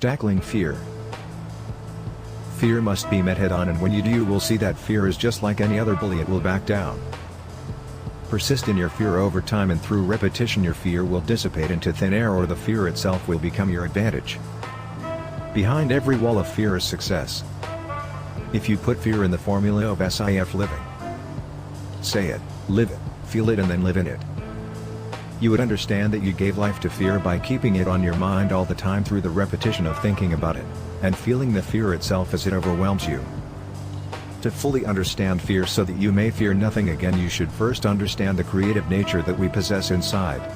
Tackling fear. Fear must be met head-on, and when you do, you will see that fear is just like any other bully, it will back down. Persist in your fear over time, and through repetition your fear will dissipate into thin air, or the fear itself will become your advantage. Behind every wall of fear is success. If you put fear in the formula of SIF living, say it, live it, feel it, and then live in it, you would understand that you gave life to fear by keeping it on your mind all the time through the repetition of thinking about it, and feeling the fear itself as it overwhelms you. To fully understand fear so that you may fear nothing again, you should first understand the creative nature that we possess inside.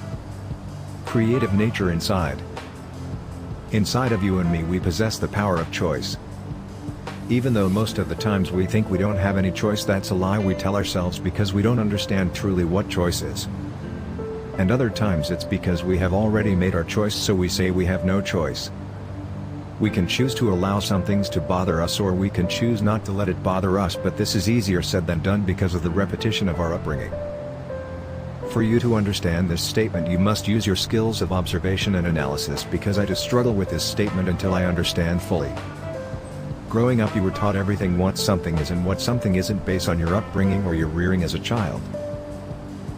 Creative nature inside. Inside of you and me we possess the power of choice. Even though most of the times we think we don't have any choice, that's a lie we tell ourselves because we don't understand truly what choice is. And other times it's because we have already made our choice, so we say we have no choice. We can choose to allow some things to bother us, or we can choose not to let it bother us, but this is easier said than done because of the repetition of our upbringing. For you to understand this statement, you must use your skills of observation and analysis, because I just struggle with this statement until I understand fully. Growing up you were taught everything what something is and what something isn't based on your upbringing or your rearing as a child.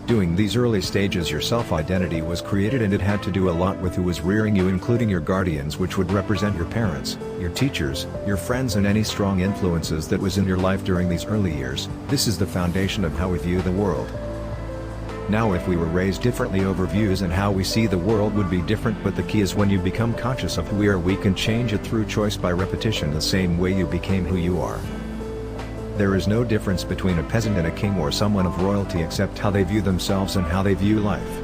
During these early stages your self-identity was created, and it had to do a lot with who was rearing you, including your guardians, which would represent your parents, your teachers, your friends, and any strong influences that was in your life during these early years. This is the foundation of how we view the world. Now if we were raised differently, over views and how we see the world would be different, but the key is when you become conscious of who we are, we can change it through choice by repetition, the same way you became who you are. There is no difference between a peasant and a king or someone of royalty except how they view themselves and how they view life.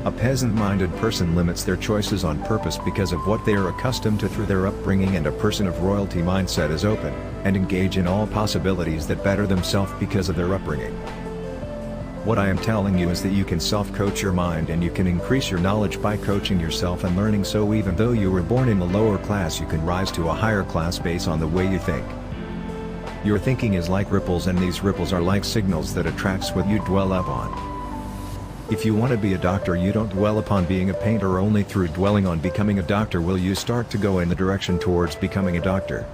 A peasant-minded person limits their choices on purpose because of what they are accustomed to through their upbringing, and a person of royalty mindset is open, and engage in all possibilities that better themselves because of their upbringing. What I am telling you is that you can self-coach your mind, and you can increase your knowledge by coaching yourself and learning, so even though you were born in the lower class you can rise to a higher class based on the way you think. Your thinking is like ripples, and these ripples are like signals that attracts what you dwell upon. If you want to be a doctor, you don't dwell upon being a painter. Only through dwelling on becoming a doctor will you start to go in the direction towards becoming a doctor.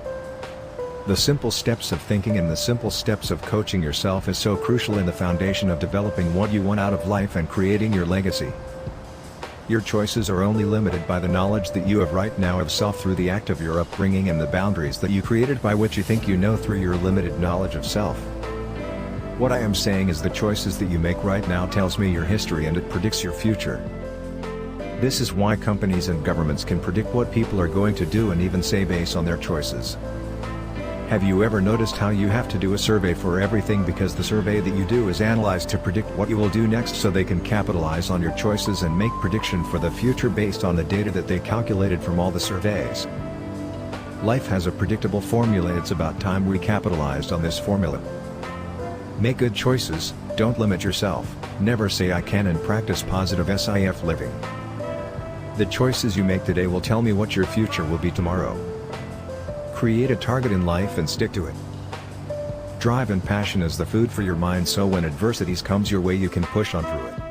The simple steps of thinking and the simple steps of coaching yourself is so crucial in the foundation of developing what you want out of life and creating your legacy. Your choices are only limited by the knowledge that you have right now of self through the act of your upbringing, and the boundaries that you created by what you think you know through your limited knowledge of self. What I am saying is the choices that you make right now tells me your history, and it predicts your future. This is why companies and governments can predict what people are going to do and even say based on their choices. Have you ever noticed how you have to do a survey for everything, because the survey that you do is analyzed to predict what you will do next, so they can capitalize on your choices and make prediction for the future based on the data that they calculated from all the surveys. Life has a predictable formula. It's about time we capitalized on this formula. Make good choices, don't limit yourself, never say I can, and practice positive SIF living. The choices you make today will tell me what your future will be tomorrow. Create a target in life and stick to it. Drive and passion is the food for your mind, so when adversities comes your way you can push on through it.